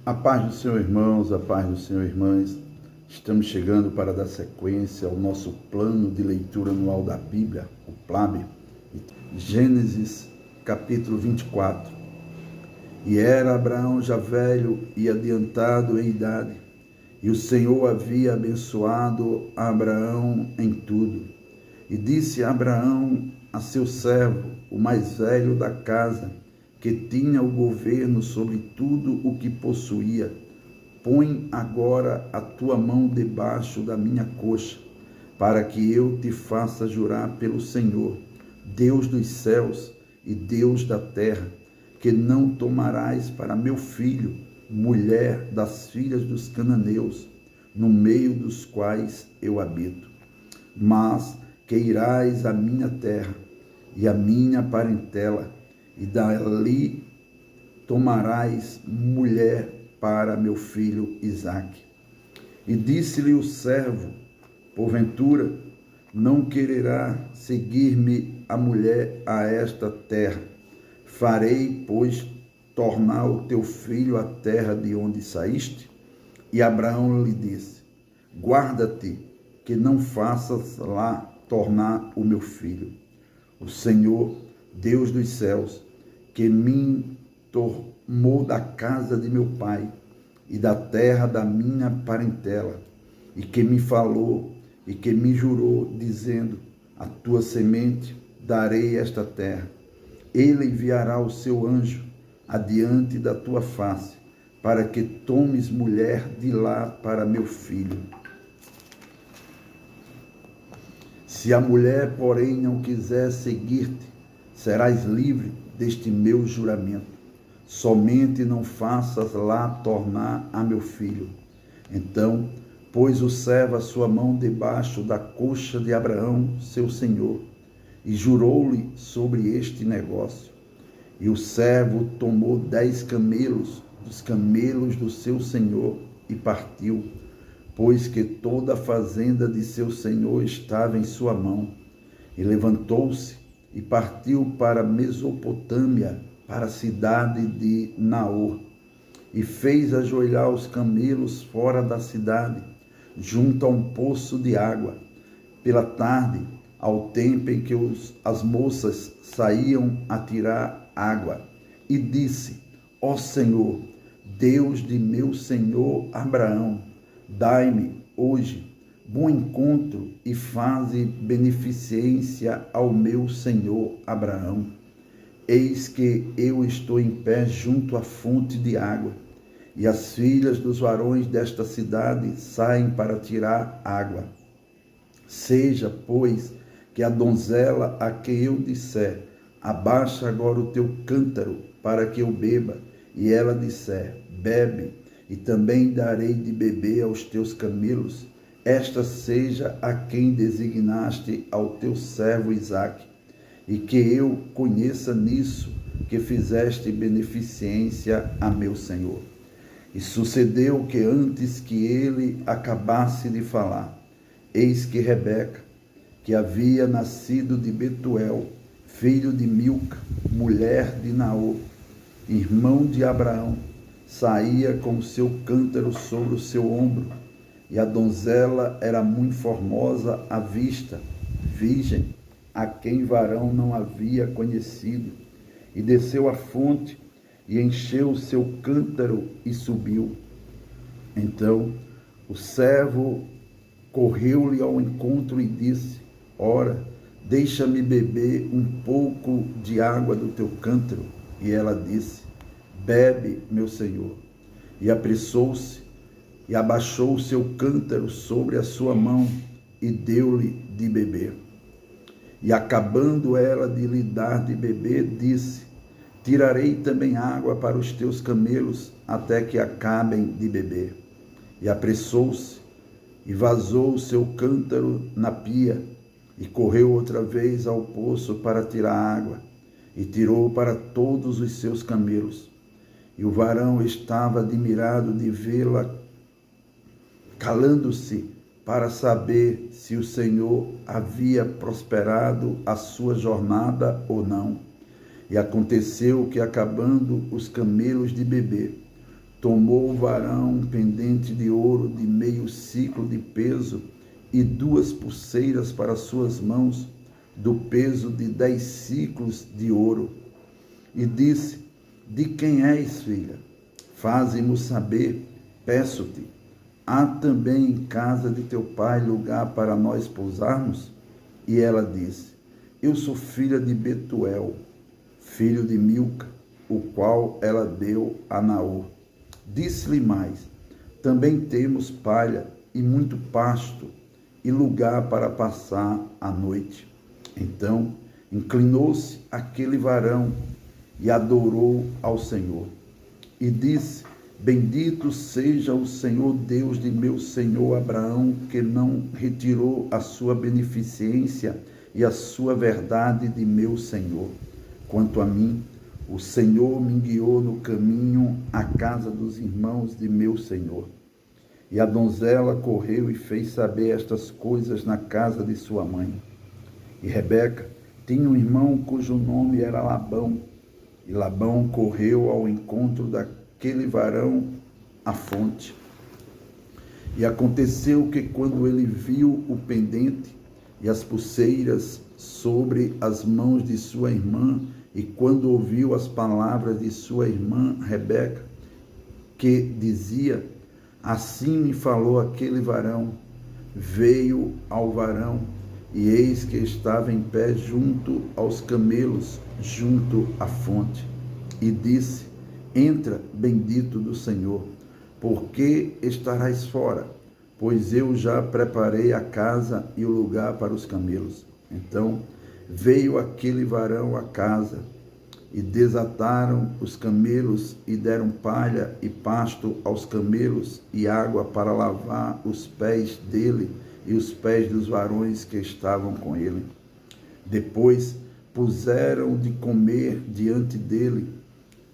A paz do Senhor, irmãos, a paz do Senhor, irmãs. Estamos chegando para dar sequência ao nosso plano de leitura anual da Bíblia, o PLAB. Gênesis, capítulo 24. E era Abraão já velho e adiantado em idade, e o Senhor havia abençoado a Abraão em tudo. E disse Abraão a seu servo, o mais velho da casa, que tinha o governo sobre tudo o que possuía: põe agora a tua mão debaixo da minha coxa, para que eu te faça jurar pelo Senhor, Deus dos céus e Deus da terra, que não tomarás para meu filho mulher das filhas dos cananeus, no meio dos quais eu habito, mas que irás à minha terra e à minha parentela, e dali tomarás mulher para meu filho Isaque. E disse-lhe o servo: porventura não quererá seguir-me a mulher a esta terra? Farei, pois, tornar o teu filho à terra de onde saíste? E Abraão lhe disse: guarda-te, que não faças lá tornar o meu filho. O Senhor, Deus dos céus, que me tomou da casa de meu pai e da terra da minha parentela, e que me falou e que me jurou, dizendo: a tua semente darei esta terra. Ele enviará o seu anjo adiante da tua face, para que tomes mulher de lá para meu filho. Se a mulher, porém, não quiser seguir-te, serás livre deste meu juramento. Somente não faças lá tornar a meu filho. Então pôs o servo a sua mão debaixo da coxa de Abraão, seu senhor, e jurou-lhe sobre este negócio. E o servo tomou 10 camelos dos camelos do seu senhor e partiu, pois que toda a fazenda de seu senhor estava em sua mão. E levantou-se e partiu para Mesopotâmia, para a cidade de Naor, e fez ajoelhar os camelos fora da cidade, junto a um poço de água, pela tarde, ao tempo em que as moças saíam a tirar água. E disse: ó Senhor, Deus de meu senhor Abraão, dai-me hoje bom encontro e faze beneficência ao meu senhor Abraão. Eis que eu estou em pé junto à fonte de água, e as filhas dos varões desta cidade saem para tirar água. Seja, pois, que a donzela a que eu disser: abaixa agora o teu cântaro para que eu beba, e ela disser: bebe, e também darei de beber aos teus camelos, esta seja a quem designaste ao teu servo Isaque, e que eu conheça nisso que fizeste beneficência a meu senhor. E sucedeu que antes que ele acabasse de falar, eis que Rebeca, que havia nascido de Betuel, filho de Milca, mulher de Naor, irmão de Abraão, saía com o seu cântaro sobre o seu ombro. E a donzela era muito formosa à vista, virgem, a quem varão não havia conhecido. E desceu à fonte, e encheu o seu cântaro, e subiu. Então o servo correu-lhe ao encontro e disse: ora, deixa-me beber um pouco de água do teu cântaro. E ela disse: bebe, meu senhor. E apressou-se, e abaixou o seu cântaro sobre a sua mão, e deu-lhe de beber. E acabando ela de lhe dar de beber, disse: tirarei também água para os teus camelos, até que acabem de beber. E apressou-se, e vazou o seu cântaro na pia, e correu outra vez ao poço para tirar água, e tirou para todos os seus camelos. E o varão estava admirado de vê-la, calando-se para saber se o Senhor havia prosperado a sua jornada ou não. E aconteceu que, acabando os camelos de beber, Tomou o varão um pendente de ouro de meio siclo de peso e 2 pulseiras para suas mãos, do peso de 10 siclos de ouro. E disse: de quem és, filha? Faze-mo saber, peço-te. Há também em casa de teu pai lugar para nós pousarmos? E ela disse: eu sou filha de Betuel, filho de Milca, o qual ela deu a Naor. Disse-lhe mais: também temos palha e muito pasto e lugar para passar a noite. Então inclinou-se aquele varão e adorou ao Senhor. E disse: bendito seja o Senhor Deus de meu senhor Abraão, que não retirou a sua beneficência e a sua verdade de meu senhor. Quanto a mim, o Senhor me guiou no caminho à casa dos irmãos de meu senhor. E a donzela correu e fez saber estas coisas na casa de sua mãe. E Rebeca tinha um irmão cujo nome era Labão. E Labão correu ao encontro daquele varão à fonte. E aconteceu que, quando ele viu o pendente e as pulseiras sobre as mãos de sua irmã, e quando ouviu as palavras de sua irmã Rebeca, que dizia: assim me falou aquele varão, veio ao varão, e eis que estava em pé junto aos camelos, junto à fonte. E disse: entra, bendito do Senhor, porque estarás fora? Pois eu já preparei a casa e o lugar para os camelos. Então veio aquele varão à casa, e desataram os camelos, e deram palha e pasto aos camelos, e água para lavar os pés dele e os pés dos varões que estavam com ele. Depois puseram de comer diante dele.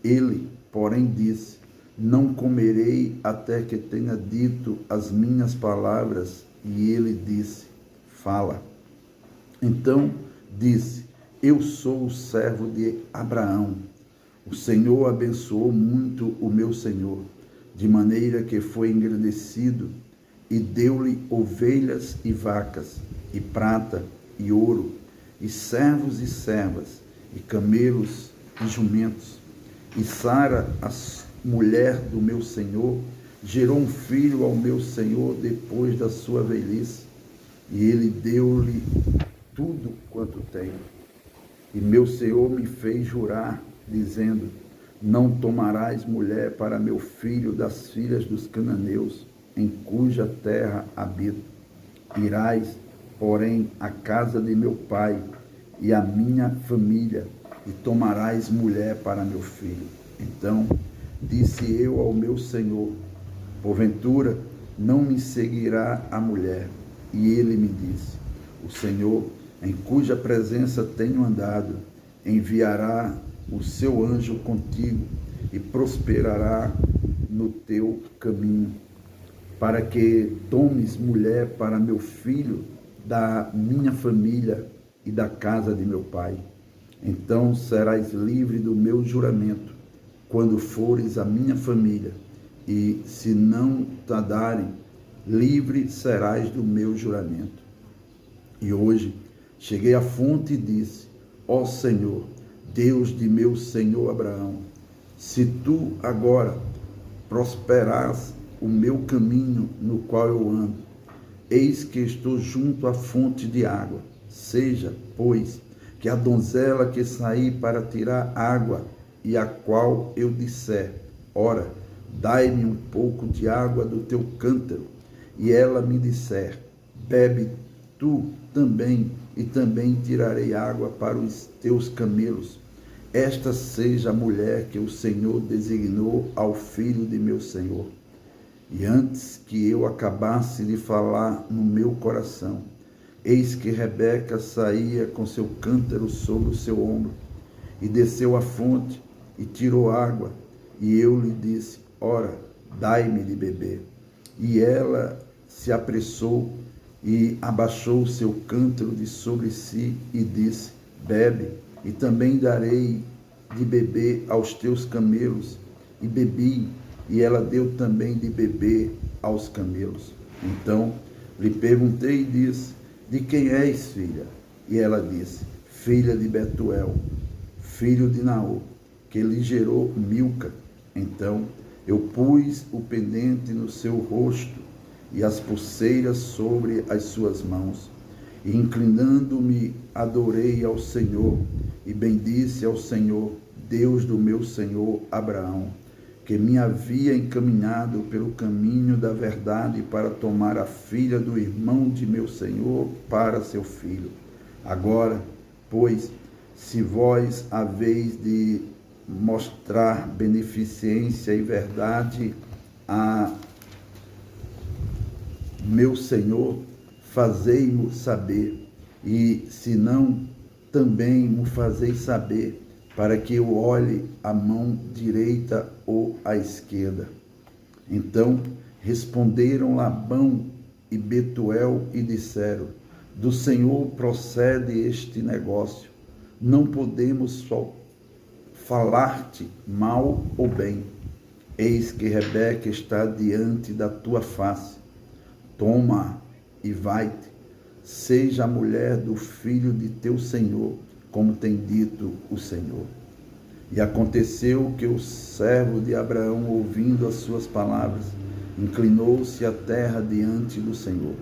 Ele, porém, disse: não comerei até que tenha dito as minhas palavras. E ele disse: fala. Então disse: eu sou o servo de Abraão. O Senhor abençoou muito o meu senhor, de maneira que foi engrandecido, e deu-lhe ovelhas e vacas, e prata e ouro, e servos e servas, e camelos e jumentos. E Sara, a mulher do meu senhor, gerou um filho ao meu senhor depois da sua velhice, e ele deu-lhe tudo quanto tem. E meu senhor me fez jurar, dizendo: não tomarás mulher para meu filho das filhas dos cananeus, em cuja terra habito. Irás, porém, à casa de meu pai e à minha família, e tomarás mulher para meu filho. Então disse eu ao meu senhor: porventura não me seguirá a mulher? E ele me disse: o Senhor, em cuja presença tenho andado, enviará o seu anjo contigo e prosperará no teu caminho, para que tomes mulher para meu filho da minha família e da casa de meu pai. Então serás livre do meu juramento, quando fores à minha família, e se não te darem, livre serás do meu juramento. E hoje cheguei à fonte e disse: ó Senhor, Deus de meu senhor Abraão, se tu agora prosperas o meu caminho no qual eu ando, eis que estou junto à fonte de água. Seja, pois, que a donzela que saí para tirar água, e a qual eu disser: ora, dai-me um pouco de água do teu cântaro, e ela me disser: bebe tu também, e também tirarei água para os teus camelos. Esta seja a mulher que o Senhor designou ao filho de meu senhor. E antes que eu acabasse de falar no meu coração, eis que Rebeca saía com seu cântaro sobre o seu ombro, e desceu à fonte, e tirou água, e eu lhe disse: ora, dai-me de beber. E ela se apressou, e abaixou o seu cântaro de sobre si, e disse: bebe, e também darei de beber aos teus camelos. E bebi, e ela deu também de beber aos camelos. Então lhe perguntei e disse: de quem és, filha? E ela disse: filha de Betuel, filho de Naor, que lhe gerou Milca. Então eu pus o pendente no seu rosto e as pulseiras sobre as suas mãos. E inclinando-me, adorei ao Senhor e bendisse ao Senhor, Deus do meu senhor Abraão, que me havia encaminhado pelo caminho da verdade para tomar a filha do irmão de meu senhor para seu filho. Agora, pois, se vós haveis de mostrar beneficência e verdade a meu senhor, fazei-mo saber, e se não, também mo fazeis saber, para que eu olhe a mão direita ou a esquerda. Então responderam Labão e Betuel e disseram: do Senhor procede este negócio. Não podemos só falar-te mal ou bem. Eis que Rebeca está diante da tua face. Toma e vai-te. Seja a mulher do filho de teu senhor, como tem dito o Senhor. E aconteceu que o servo de Abraão, ouvindo as suas palavras, inclinou-se à terra diante do Senhor.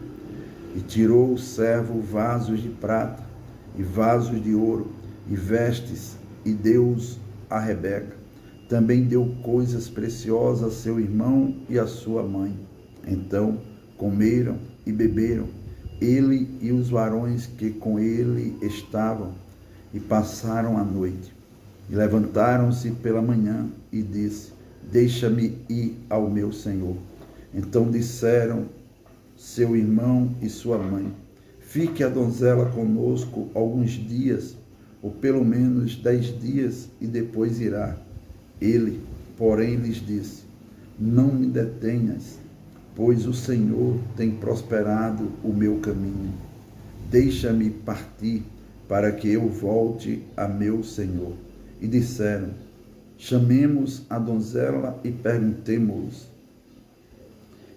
E tirou o servo vasos de prata e vasos de ouro e vestes, e deu-os a Rebeca. Também deu coisas preciosas a seu irmão e a sua mãe. Então comeram e beberam, ele e os varões que com ele estavam, e passaram a noite. E levantaram-se pela manhã e disse: deixa-me ir ao meu senhor. Então disseram seu irmão e sua mãe: fique a donzela conosco alguns dias, ou pelo menos 10 dias, e depois irá. Ele, porém, lhes disse: não me detenhas, pois o Senhor tem prosperado o meu caminho. Deixa-me partir, para que eu volte a meu senhor. E disseram: chamemos a donzela e perguntemo-los.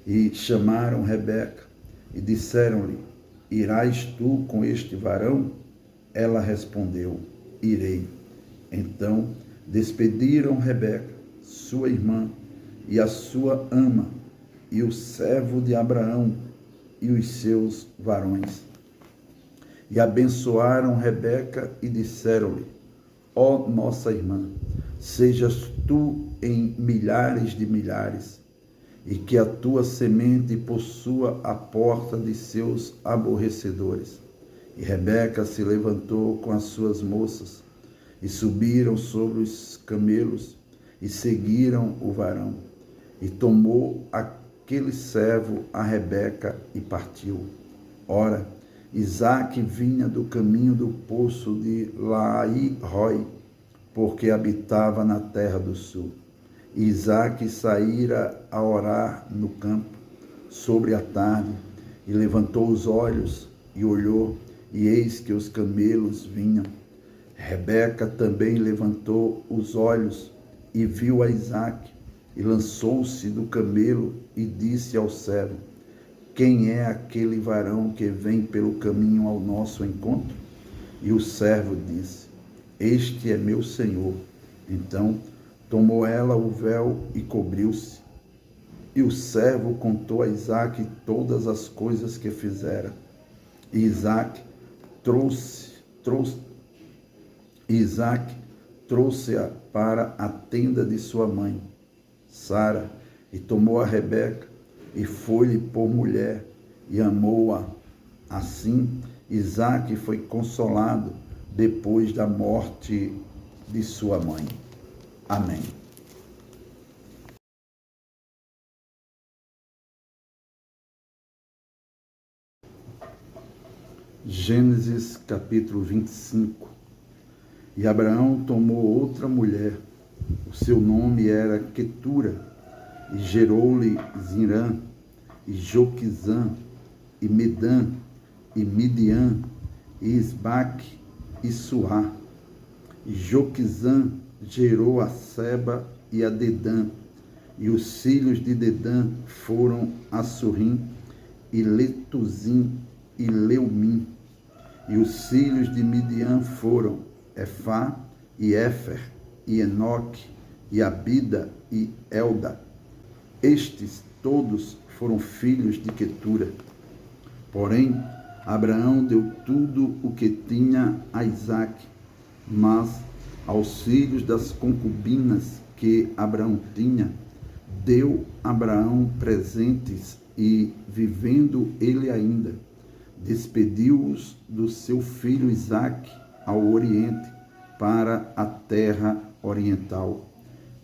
E chamaram Rebeca e disseram-lhe: irás tu com este varão? Ela respondeu: irei. Então despediram Rebeca, sua irmã, e a sua ama, e o servo de Abraão e os seus varões. E abençoaram Rebeca e disseram-lhe: ó nossa irmã, sejas tu em milhares de milhares, e que a tua semente possua a porta de seus aborrecedores. E Rebeca se levantou com as suas moças, e subiram sobre os camelos, e seguiram o varão. E tomou aquele servo a Rebeca e partiu. Ora, Isaque vinha do caminho do poço de Laí-Roi, porque habitava na terra do sul. E Isaque saíra a orar no campo, sobre a tarde, e levantou os olhos, e olhou, e eis que os camelos vinham. Rebeca também levantou os olhos, e viu a Isaque, e lançou-se do camelo, e disse ao servo: quem é aquele varão que vem pelo caminho ao nosso encontro? E o servo disse: este é meu senhor. Então tomou ela o véu e cobriu-se. E o servo contou a Isaque todas as coisas que fizera. E Isaque trouxe-a para a tenda de sua mãe, Sara, e tomou a Rebeca, e foi-lhe por mulher, e amou-a. Assim, Isaque foi consolado depois da morte de sua mãe. Amém. Gênesis capítulo 25. E Abraão tomou outra mulher, o seu nome era Quetura, e gerou-lhe Zirã, e Joquizã, e Medã, e Midian, e Isbaque, e Suá. E Joquizã gerou a Seba e a Dedã, E os filhos de Dedã foram Assurim, e Letuzim, e Leumim. E os filhos de Midian foram Efá, e Éfer, e Enoque, e Abida, e Elda. Estes todos foram filhos de Quetura. Porém, Abraão deu tudo o que tinha a Isaque, mas aos filhos das concubinas que Abraão tinha, deu Abraão presentes e, vivendo ele ainda, despediu-os do seu filho Isaque ao oriente, para a terra oriental.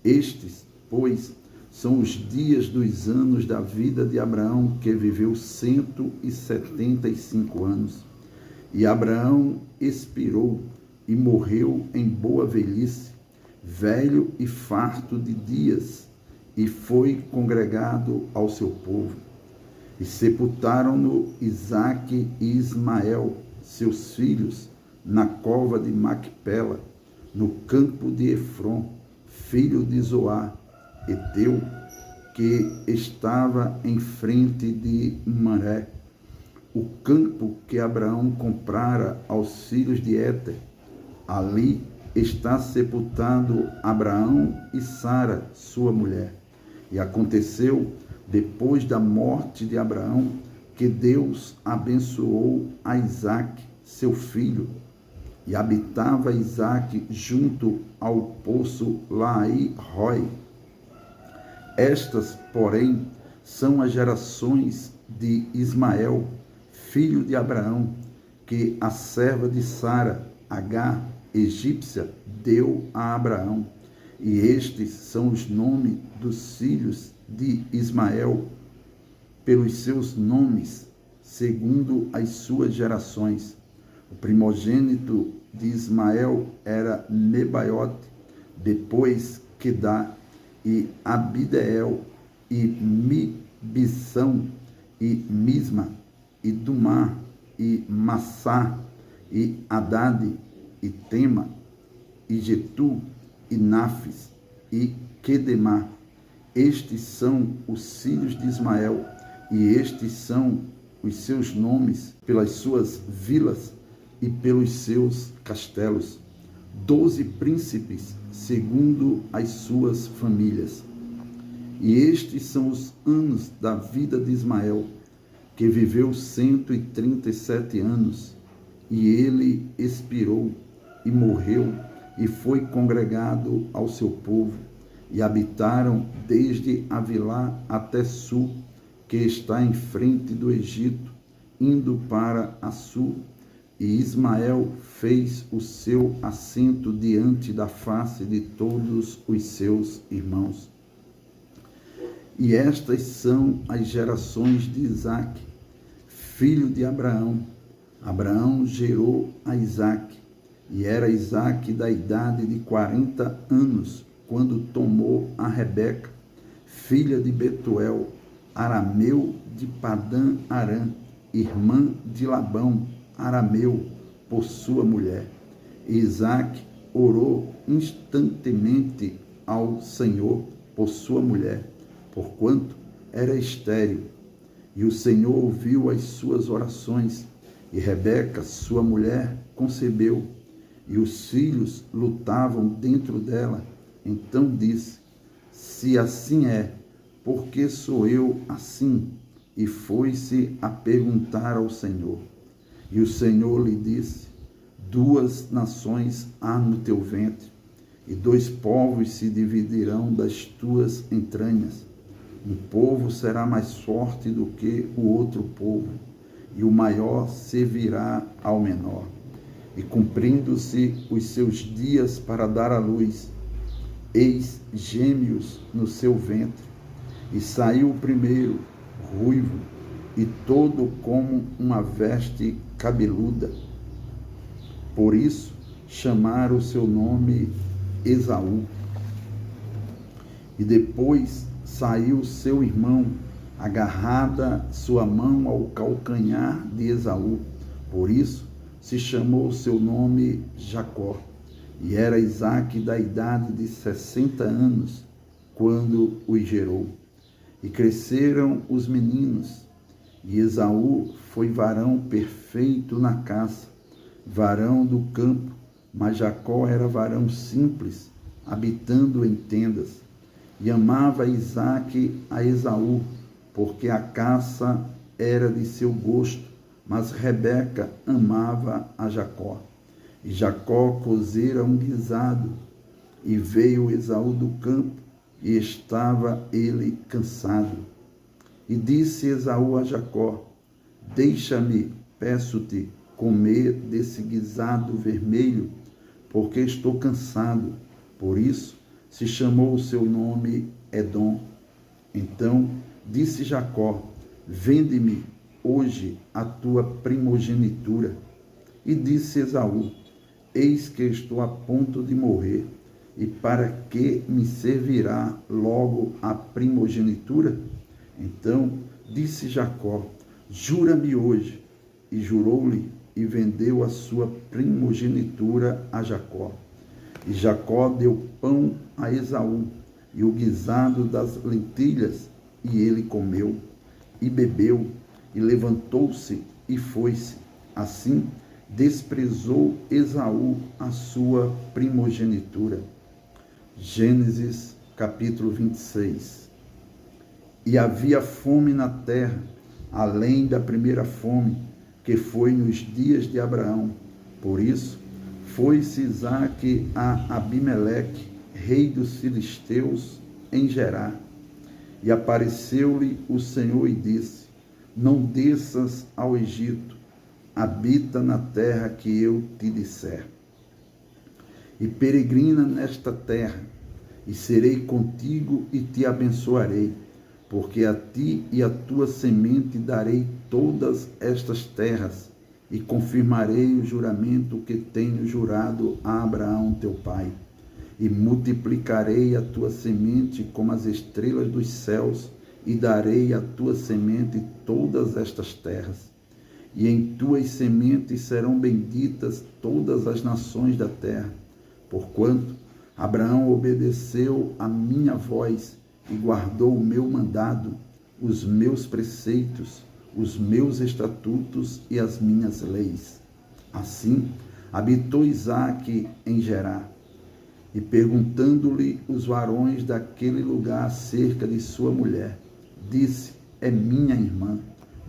Estes, pois, são os dias dos anos da vida de Abraão, que viveu 175 anos. E Abraão expirou e morreu em boa velhice, velho e farto de dias, e foi congregado ao seu povo. E sepultaram-no Isaque e Ismael, seus filhos, na cova de Macpela, no campo de Efron, filho de Zoar, Eteu, que estava em frente de Manré, o campo que Abraão comprara aos filhos de Éter. Ali está sepultado Abraão e Sara, sua mulher. E aconteceu, depois da morte de Abraão, que Deus abençoou a Isaque, seu filho, e habitava Isaque junto ao poço Laí-Roi. Estas, porém, são as gerações de Ismael, filho de Abraão, que a serva de Sara, Agar, egípcia, deu a Abraão. E estes são os nomes dos filhos de Ismael, pelos seus nomes, segundo as suas gerações. O primogênito de Ismael era Nebaiote, depois Quedá, e Abideel, e Mibissão, e Misma, e Dumá, e Massá, e Hadade, e Tema, e Jetu, e Nafis, e Quedemá. Estes são os filhos de Ismael, e estes são os seus nomes pelas suas vilas e pelos seus castelos. 12 príncipes, segundo as suas famílias. E estes são os anos da vida de Ismael, que viveu 137 anos, e ele expirou e morreu, e foi congregado ao seu povo, e habitaram desde Avilá até Sul, que está em frente do Egito, indo para Assur. E Ismael fez o seu assento diante da face de todos os seus irmãos. E estas são as gerações de Isaque, filho de Abraão. Abraão gerou a Isaque, e era Isaque da idade de 40 anos, quando tomou a Rebeca, filha de Betuel, arameu de Padã Arã, irmã de Labão, arameu, por sua mulher. E Isaque orou instantemente ao Senhor por sua mulher, porquanto era estéril. E o Senhor ouviu as suas orações, e Rebeca, sua mulher, concebeu, e os filhos lutavam dentro dela. Então disse: se assim é, por que sou eu assim? E foi-se a perguntar ao Senhor. E o Senhor lhe disse: 2 nações há no teu ventre, e 2 povos se dividirão das tuas entranhas. Um povo será mais forte do que o outro povo, e o maior servirá ao menor. E cumprindo-se os seus dias para dar à luz, eis gêmeos no seu ventre. E saiu o primeiro, ruivo, e todo como uma veste cabeluda. Por isso chamaram o seu nome Esaú. E depois saiu seu irmão, agarrada sua mão ao calcanhar de Esaú. Por isso se chamou o seu nome Jacó. E era Isaque da idade de 60 anos, quando os gerou. E cresceram os meninos, e Esaú foi varão perfeito na caça, varão do campo, mas Jacó era varão simples, habitando em tendas. E amava Isaque a Esaú, porque a caça era de seu gosto, mas Rebeca amava a Jacó. E Jacó cozera um guisado, e veio Esaú do campo, e estava ele cansado. E disse Esaú a Jacó: deixa-me, peço-te, comer desse guisado vermelho, porque estou cansado. Por isso se chamou o seu nome Edom. Então disse Jacó: vende-me hoje a tua primogenitura. E disse Esaú: eis que estou a ponto de morrer, e para que me servirá logo a primogenitura? Então disse Jacó: jura-me hoje. E jurou-lhe, e vendeu a sua primogenitura a Jacó. E Jacó deu pão a Esaú, e o guisado das lentilhas, e ele comeu, e bebeu, e levantou-se, e foi-se. Assim desprezou Esaú a sua primogenitura. Gênesis capítulo 26. E havia fome na terra, além da primeira fome, que foi nos dias de Abraão. Por isso, foi-se Isaque a Abimeleque, rei dos filisteus, em Gerar. E apareceu-lhe o Senhor e disse: não desças ao Egito, habita na terra que eu te disser. E peregrina nesta terra, e serei contigo e te abençoarei, porque a ti e a tua semente darei todas estas terras, e confirmarei o juramento que tenho jurado a Abraão teu pai. E multiplicarei a tua semente como as estrelas dos céus, e darei à tua semente todas estas terras. E em tuas sementes serão benditas todas as nações da terra, porquanto Abraão obedeceu a minha voz e guardou o meu mandado, os meus preceitos, os meus estatutos e as minhas leis. Assim habitou Isaque em Gerar. E perguntando-lhe os varões daquele lugar acerca de sua mulher, disse: é minha irmã,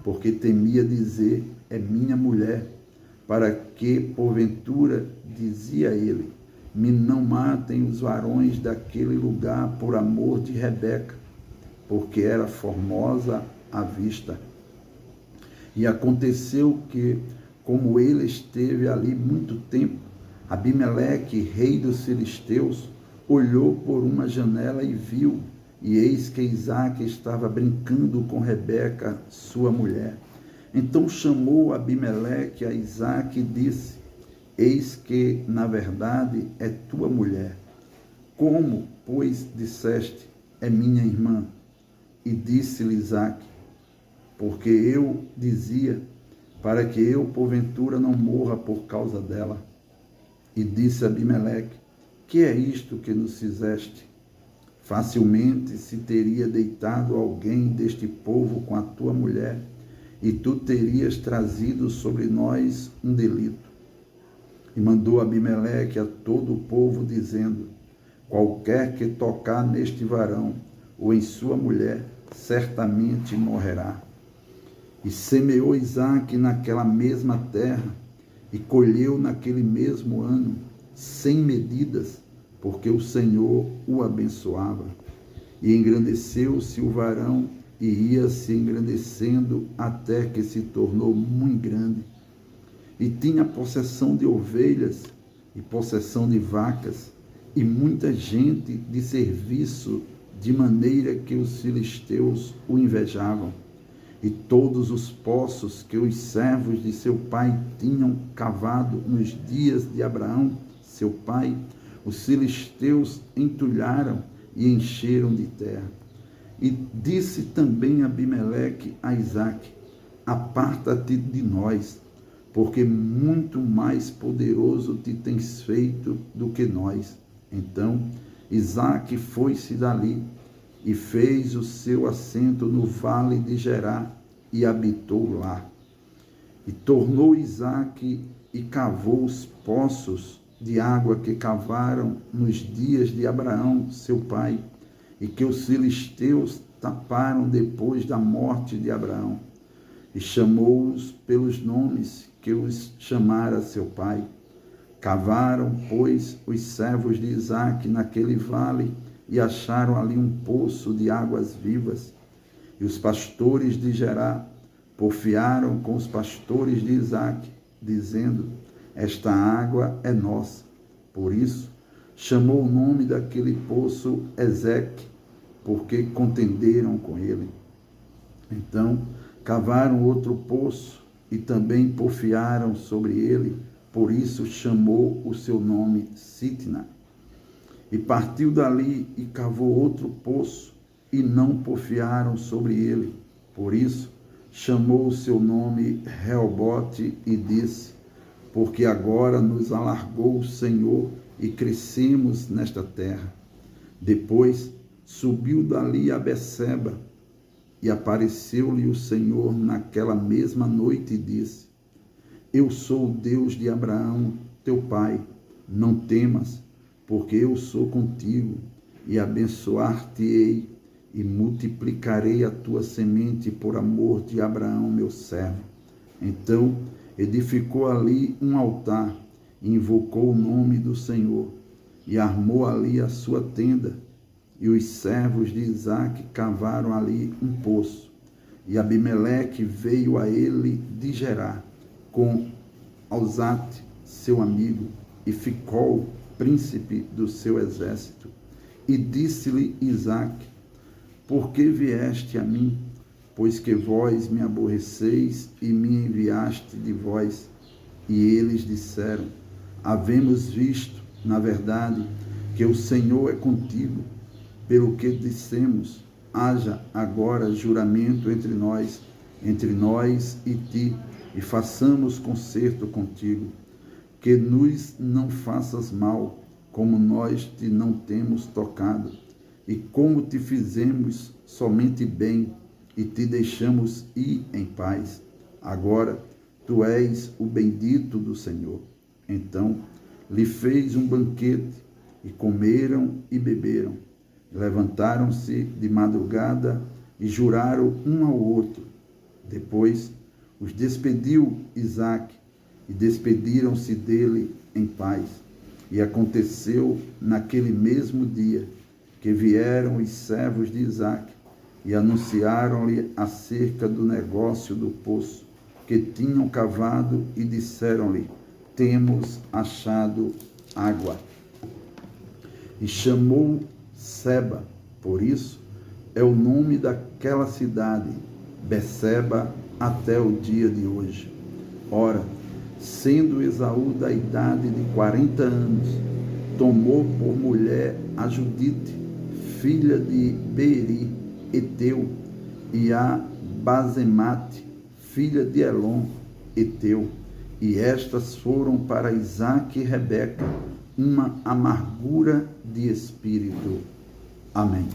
porque temia dizer: é minha mulher, para que, porventura, dizia ele, me não matem os varões daquele lugar por amor de Rebeca, porque era formosa à vista. E aconteceu que, como ele esteve ali muito tempo, Abimeleque, rei dos filisteus, olhou por uma janela e viu, e eis que Isaque estava brincando com Rebeca, sua mulher. Então chamou Abimeleque a Isaque e disse: eis que, na verdade, é tua mulher. Como, pois, disseste: é minha irmã? E disse-lhe Isaque: porque eu dizia, para que eu, porventura, não morra por causa dela. E disse Abimeleque: que é isto que nos fizeste? Facilmente se teria deitado alguém deste povo com a tua mulher, e tu terias trazido sobre nós um delito. E mandou Abimeleque a todo o povo, dizendo: qualquer que tocar neste varão ou em sua mulher, certamente morrerá. E semeou Isaque naquela mesma terra, e colheu naquele mesmo ano, 100 medidas, porque o Senhor o abençoava. E engrandeceu-se o varão, e ia se engrandecendo até que se tornou muito grande. E tinha possessão de ovelhas, e possessão de vacas, e muita gente de serviço, de maneira que os filisteus o invejavam. E todos os poços que os servos de seu pai tinham cavado nos dias de Abraão, seu pai, os filisteus entulharam e encheram de terra. E disse também Abimeleque a Isaque: aparta-te de nós, porque muito mais poderoso te tens feito do que nós. Então Isaque foi-se dali e fez o seu assento no vale de Gerar, e habitou lá. E tornou Isaque e cavou os poços de água que cavaram nos dias de Abraão, seu pai, e que os filisteus taparam depois da morte de Abraão. E chamou-os pelos nomes que os chamara seu pai. Cavaram, pois, os servos de Isaque naquele vale, e acharam ali um poço de águas vivas. E os pastores de Gerar porfiaram com os pastores de Isaque, dizendo: esta água é nossa. Por isso, chamou o nome daquele poço Ezeque, porque contenderam com ele. Então, cavaram outro poço e também porfiaram sobre ele, por isso chamou o seu nome Sitna. E partiu dali e cavou outro poço, e não porfiaram sobre ele, por isso chamou o seu nome Reobote e disse: porque agora nos alargou o Senhor e crescemos nesta terra. Depois subiu dali a Beceba, e apareceu-lhe o Senhor naquela mesma noite e disse: eu sou o Deus de Abraão, teu pai, não temas, porque eu sou contigo, e abençoar-te-ei, e multiplicarei a tua semente por amor de Abraão, meu servo. Então edificou ali um altar, e invocou o nome do Senhor, e armou ali a sua tenda. E os servos de Isaque cavaram ali um poço. E Abimeleque veio a ele de Gerar, com Alzate, seu amigo, e Ficol, príncipe do seu exército. E disse-lhe Isaque: por que vieste a mim? Pois que vós me aborreceis e me enviaste de vós. E eles disseram: havemos visto, na verdade, que o Senhor é contigo. Pelo que dissemos: haja agora juramento entre nós e ti, e façamos concerto contigo, que nos não faças mal, como nós te não temos tocado, e como te fizemos somente bem, e te deixamos ir em paz. Agora tu és o bendito do Senhor. Então lhe fez um banquete, e comeram e beberam. Levantaram-se de madrugada e juraram um ao outro. Depois os despediu Isaque, e despediram-se dele em paz. E aconteceu naquele mesmo dia que vieram os servos de Isaque e anunciaram-lhe acerca do negócio do poço que tinham cavado, e disseram-lhe: temos achado água. E chamou Seba, por isso é o nome daquela cidade, Beceba, até o dia de hoje. Ora, sendo Esaú da idade de 40 anos, tomou por mulher a Judite, filha de Beeri, Eteu, e a Basemate, filha de Elon, Eteu. E estas foram para Isaque e Rebeca uma amargura de espírito. Amém.